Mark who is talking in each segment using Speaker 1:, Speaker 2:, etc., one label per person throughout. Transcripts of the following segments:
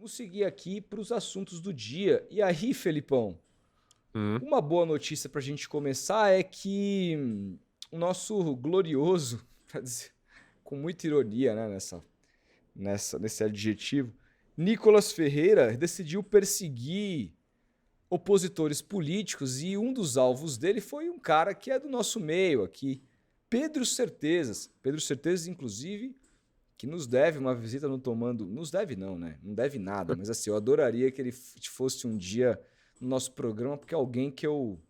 Speaker 1: Vamos seguir aqui para os assuntos do dia. E aí, Felipão,
Speaker 2: Hum.
Speaker 1: uma boa notícia para a gente começar é que o nosso glorioso, pra dizer, com muita ironia, né, nesse adjetivo, Nicolas Ferreira decidiu perseguir opositores políticos e um dos alvos dele foi um cara que é do nosso meio aqui, Pedro Certezas. Pedro Certezas, inclusive, que nos deve uma visita no Tomando. Nos deve não, né? Não deve nada, mas assim, eu adoraria que ele fosse um dia no nosso programa, porque é alguém que eu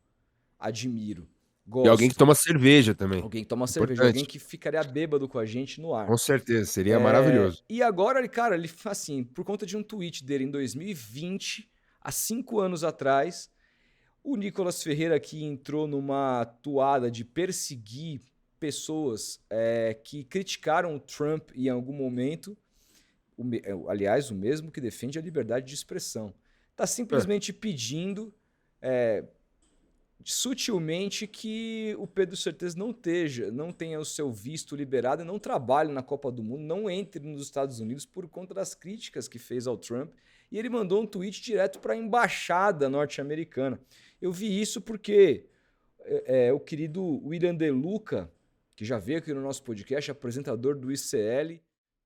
Speaker 1: admiro,
Speaker 2: E alguém que
Speaker 1: gosto.
Speaker 2: toma cerveja também.
Speaker 1: Alguém que toma cerveja, alguém
Speaker 2: Importante.
Speaker 1: que ficaria bêbado com a gente no ar.
Speaker 2: Com certeza, seria maravilhoso.
Speaker 1: E agora, cara, ele, assim, por conta de um tweet dele em 2020, há 5 anos atrás, o Nicolas Ferreira aqui entrou numa toada de perseguir pessoas que criticaram o Trump em algum momento, aliás, o mesmo que defende a liberdade de expressão. Está simplesmente pedindo sutilmente que o Pedro Certeza não tenha o seu visto liberado e não trabalhe na Copa do Mundo, não entre nos Estados Unidos por conta das críticas que fez ao Trump. E ele mandou um tweet direto para a embaixada norte-americana. Eu vi isso porque o querido William De Luca, que já veio aqui no nosso podcast, apresentador do ICL,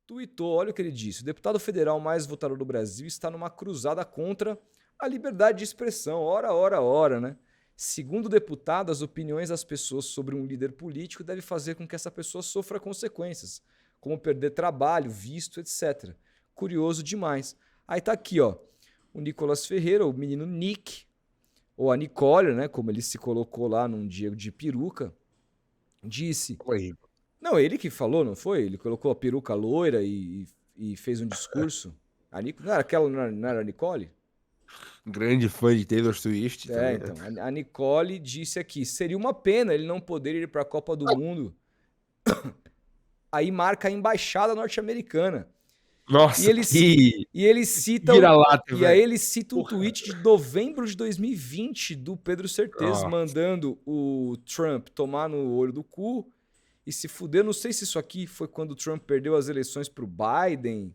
Speaker 1: tweetou, olha o que ele disse: o deputado federal mais votado do Brasil está numa cruzada contra a liberdade de expressão. Ora, né? Segundo o deputado, as opiniões das pessoas sobre um líder político devem fazer com que essa pessoa sofra consequências, como perder trabalho, visto, etc. Curioso demais. Aí tá aqui, ó, o Nicolas Ferreira, o menino Nick, ou a Nicole, né, como ele se colocou lá num dia de peruca, disse...
Speaker 2: Oi.
Speaker 1: Não, ele que falou, não foi? Ele colocou a peruca loira e fez um discurso. Não era aquela, não era a Nicole?
Speaker 2: Grande fã de Taylor Swift também, né?
Speaker 1: Então, a Nicole disse aqui, seria uma pena ele não poder ir para a Copa do Mundo. Aí marca a embaixada norte-americana.
Speaker 2: Nossa,
Speaker 1: E ele cita
Speaker 2: vira-lata,
Speaker 1: aí
Speaker 2: velho.
Speaker 1: ele cita um tweet de novembro de 2020 do Pedro Certeza,
Speaker 2: Nossa,
Speaker 1: mandando o Trump tomar no olho do cu e se fuder. Não sei se isso aqui foi quando o Trump perdeu as eleições pro Biden.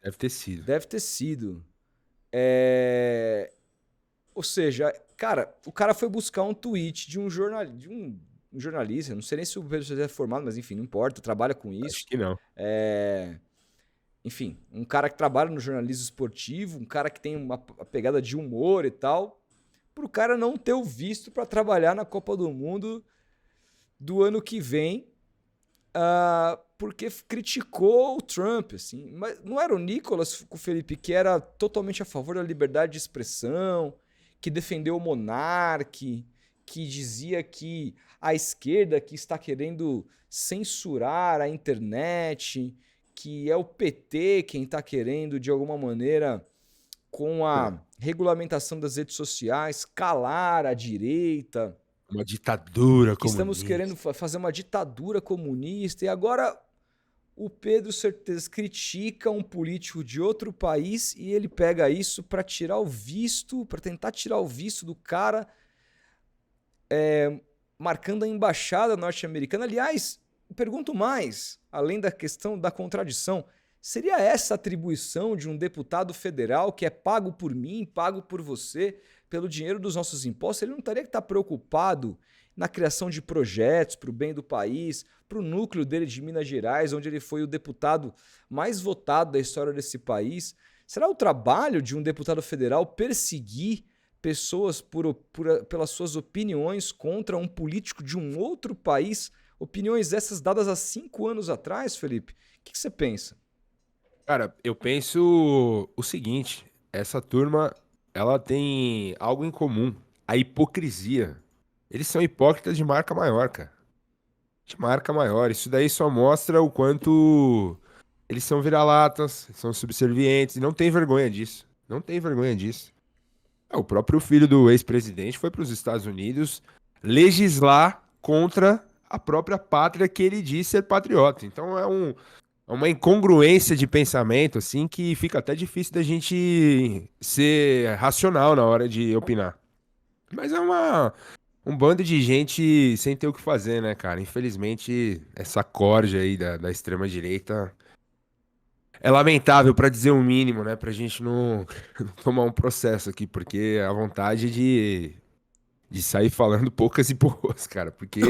Speaker 2: deve ter sido.
Speaker 1: Deve ter sido. Ou seja, cara, o cara foi buscar um tweet de um jornalista, não sei nem se o Pedro Certeza é formado, mas enfim, não importa, trabalha com isso.
Speaker 2: Acho que não.
Speaker 1: Enfim, um cara que trabalha no jornalismo esportivo, um cara que tem uma pegada de humor e tal, pro cara não ter o visto para trabalhar na Copa do Mundo do ano que vem, porque criticou o Trump, assim. Mas não era o Nicolas, o Felipe, que era totalmente a favor da liberdade de expressão, que defendeu o monarque, que dizia que a esquerda que está querendo censurar a internet, que é o PT quem está querendo, de alguma maneira, com a regulamentação das redes sociais, calar a direita,
Speaker 2: Uma ditadura
Speaker 1: que estamos querendo
Speaker 2: comunista.
Speaker 1: fazer uma ditadura comunista. E agora o Pedro Certeza critica um político de outro país e ele pega isso para tirar o visto, para tentar tirar o visto do cara, marcando a embaixada norte-americana. Aliás, pergunto mais, além da questão da contradição, seria essa a atribuição de um deputado federal que é pago por mim, pago por você, pelo dinheiro dos nossos impostos? Ele não teria que estar preocupado na criação de projetos para o bem do país, para o núcleo dele de Minas Gerais, onde ele foi o deputado mais votado da história desse país? Será o trabalho de um deputado federal perseguir pessoas pelas suas opiniões contra um político de um outro país? Opiniões essas dadas há 5 anos atrás, Felipe. O que você pensa?
Speaker 2: Cara, eu penso o seguinte, essa turma, ela tem algo em comum, a hipocrisia. Eles são hipócritas de marca maior, cara. De marca maior. Isso daí só mostra o quanto eles são vira-latas, são subservientes, e não tem vergonha disso. Não tem vergonha disso. O próprio filho do ex-presidente foi para os Estados Unidos legislar contra a própria pátria que ele diz ser patriota. Então é uma incongruência de pensamento, assim, que fica até difícil da gente ser racional na hora de opinar. Mas é um bando de gente sem ter o que fazer, né, cara? Infelizmente, essa corja aí da extrema-direita É lamentável, pra dizer o mínimo, né? Pra gente não tomar um processo aqui, porque a vontade de sair falando poucas e boas, cara. Porque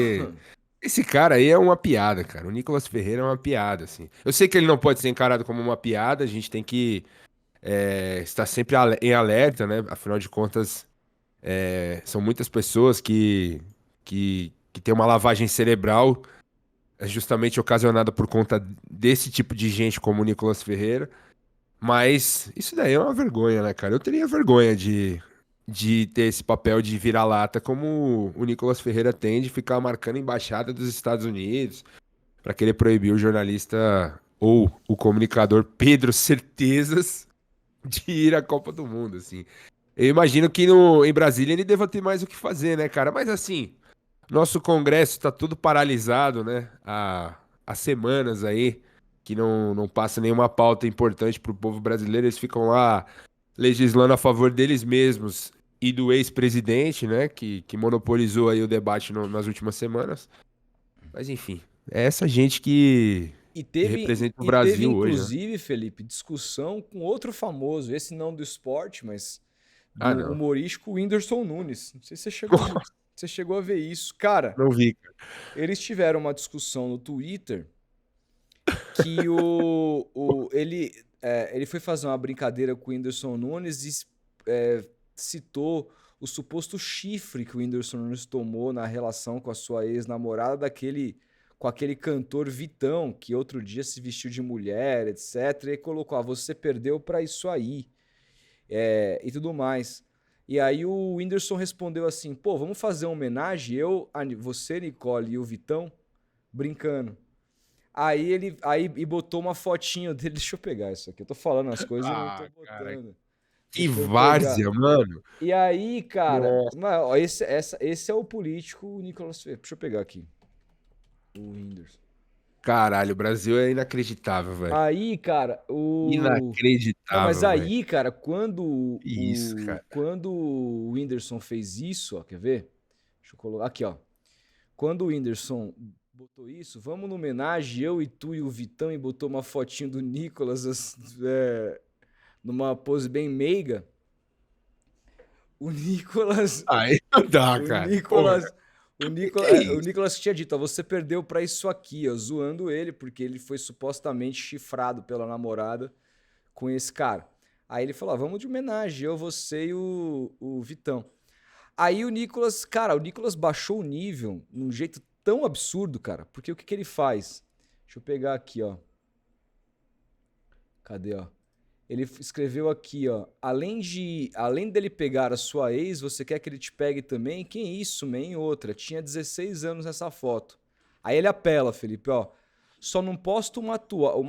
Speaker 2: esse cara aí é uma piada, cara. O Nicolas Ferreira é uma piada, assim. Eu sei que ele não pode ser encarado como uma piada, a gente tem que estar sempre em alerta, né? Afinal de contas, são muitas pessoas que têm uma lavagem cerebral justamente ocasionada por conta desse tipo de gente como o Nicolas Ferreira. Mas isso daí é uma vergonha, né, cara? Eu teria vergonha de ter esse papel de vira-lata como o Nicolas Ferreira tem, de ficar marcando a embaixada dos Estados Unidos para querer proibir o jornalista ou o comunicador Pedro Certezas de ir à Copa do Mundo, assim. Eu imagino que em Brasília ele deva ter mais o que fazer, né, cara? Mas assim, nosso Congresso está tudo paralisado, né? Há semanas aí que não passa nenhuma pauta importante para o povo brasileiro. Eles ficam lá legislando a favor deles mesmos e do ex-presidente, né? Que monopolizou aí o debate nas últimas semanas. Mas enfim, é essa gente
Speaker 1: E
Speaker 2: que
Speaker 1: teve,
Speaker 2: representa o
Speaker 1: e teve,
Speaker 2: Brasil hoje, né?
Speaker 1: inclusive, Felipe, discussão com outro famoso, esse não do esporte, mas
Speaker 2: Ah,
Speaker 1: do
Speaker 2: não.
Speaker 1: humorístico Whindersson Nunes. Não sei se você chegou a ver isso. Cara,
Speaker 2: Não vi, cara.
Speaker 1: eles tiveram uma discussão no Twitter que ele foi fazer uma brincadeira com o Whindersson Nunes e citou o suposto chifre que o Whindersson Nunes tomou na relação com a sua ex-namorada com aquele cantor Vitão, que outro dia se vestiu de mulher, etc. E colocou, você perdeu pra isso aí, e tudo mais. E aí o Whindersson respondeu assim, pô, vamos fazer uma homenagem, você, Nicole e o Vitão, brincando. Aí botou uma fotinho dele. Deixa eu pegar isso aqui. Eu tô falando as coisas e não tô
Speaker 2: Ah, cara,
Speaker 1: botando.
Speaker 2: que
Speaker 1: Deixa eu pegar.
Speaker 2: várzea, mano.
Speaker 1: E aí, cara,
Speaker 2: Nossa.
Speaker 1: ó, esse é o político o Nicolas Ferreira. Deixa eu pegar aqui. O Whindersson.
Speaker 2: Caralho, o Brasil é inacreditável, velho.
Speaker 1: Aí, cara, Não, mas
Speaker 2: Inacreditável, velho.
Speaker 1: aí, cara, quando
Speaker 2: Que isso,
Speaker 1: o,
Speaker 2: cara.
Speaker 1: quando o Whindersson fez isso, ó, quer ver? Deixa eu colocar aqui, ó. Quando o Whindersson botou isso, vamos no homenagem, eu e tu e o Vitão, e botou uma fotinho do Nicolas, numa pose bem meiga. O Nicolas,
Speaker 2: Aí não dá,
Speaker 1: o
Speaker 2: cara. Porra,
Speaker 1: Nicolas,
Speaker 2: que é
Speaker 1: o
Speaker 2: isso?
Speaker 1: Nicolas tinha dito, ó, você perdeu pra isso aqui, ó, zoando ele, porque ele foi supostamente chifrado pela namorada com esse cara. Aí ele falou, ó, vamos de homenagem, eu, você e o Vitão. Aí o Nicolas baixou o nível num jeito tão absurdo, cara, porque o que ele faz? Deixa eu pegar aqui, ó. Cadê, ó? Ele escreveu aqui, ó. Além dele pegar a sua ex, você quer que ele te pegue também? Quem isso, man? Outra. Tinha 16 anos nessa foto. Aí ele apela, Felipe, ó. Só não posto uma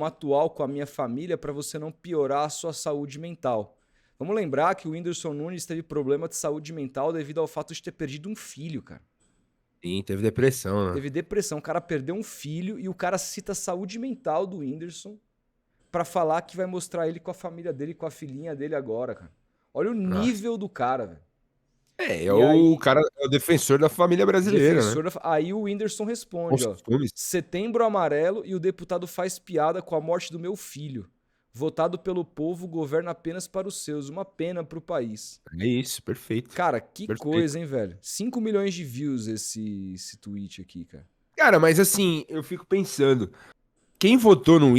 Speaker 1: atual com a minha família pra você não piorar a sua saúde mental. Vamos lembrar que o Whindersson Nunes teve problema de saúde mental devido ao fato de ter perdido um filho, cara.
Speaker 2: Sim, teve depressão, né?
Speaker 1: Teve depressão, o cara perdeu um filho e o cara cita a saúde mental do Whindersson pra falar que vai mostrar ele com a família dele, com a filhinha dele agora, cara. Olha o
Speaker 2: Nossa.
Speaker 1: nível do cara, velho.
Speaker 2: É
Speaker 1: E
Speaker 2: o
Speaker 1: aí,
Speaker 2: cara, é o defensor da família brasileira, né?
Speaker 1: aí o Whindersson responde, ó.
Speaker 2: Costumes.
Speaker 1: Setembro amarelo e o deputado faz piada com a morte do meu filho. Votado pelo povo, governa apenas para os seus. Uma pena pro país.
Speaker 2: É isso, perfeito.
Speaker 1: Cara, que
Speaker 2: Perfeito.
Speaker 1: coisa, hein, velho? 5 milhões de views esse tweet aqui, cara.
Speaker 2: Cara, mas assim, eu fico pensando, quem votou no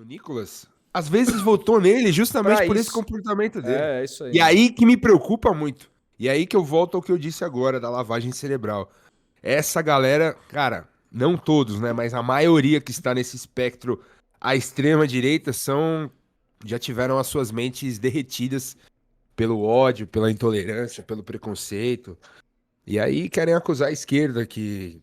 Speaker 2: Nicolas, às vezes votou nele justamente
Speaker 1: Pra
Speaker 2: por esse
Speaker 1: isso.
Speaker 2: comportamento dele.
Speaker 1: É isso
Speaker 2: E
Speaker 1: aí, mano.
Speaker 2: aí que me preocupa muito. E aí que eu volto ao que eu disse agora, da lavagem cerebral. Essa galera, cara, não todos, né? Mas a maioria que está nesse espectro à extrema direita já tiveram as suas mentes derretidas pelo ódio, pela intolerância, pelo preconceito. E aí querem acusar a esquerda que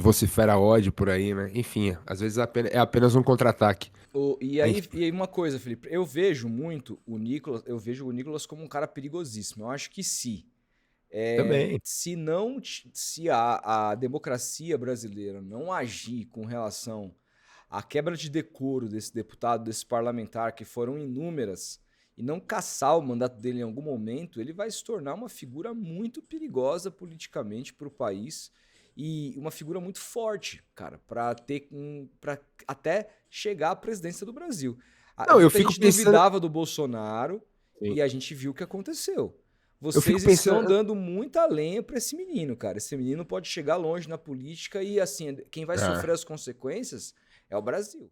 Speaker 2: vocifera ódio por aí, né? Enfim, às vezes é apenas um contra-ataque. Enfim,
Speaker 1: E aí uma coisa, Felipe, eu vejo muito o Nicolas, eu vejo o Nicolas como um cara perigosíssimo. Eu acho que
Speaker 2: também.
Speaker 1: se a democracia brasileira não agir com relação à quebra de decoro desse deputado, desse parlamentar, que foram inúmeras, e não caçar o mandato dele em algum momento, ele vai se tornar uma figura muito perigosa politicamente para o país e uma figura muito forte, cara, para até chegar à presidência do Brasil.
Speaker 2: Não, eu
Speaker 1: Muita
Speaker 2: fico
Speaker 1: gente
Speaker 2: pensando.
Speaker 1: duvidava do Bolsonaro
Speaker 2: Sim.
Speaker 1: e a gente viu o que aconteceu.
Speaker 2: Eu fico
Speaker 1: Vocês estão
Speaker 2: pensando.
Speaker 1: dando muita lenha para esse menino, cara. Esse menino pode chegar longe na política e, assim, quem vai sofrer as consequências é o Brasil.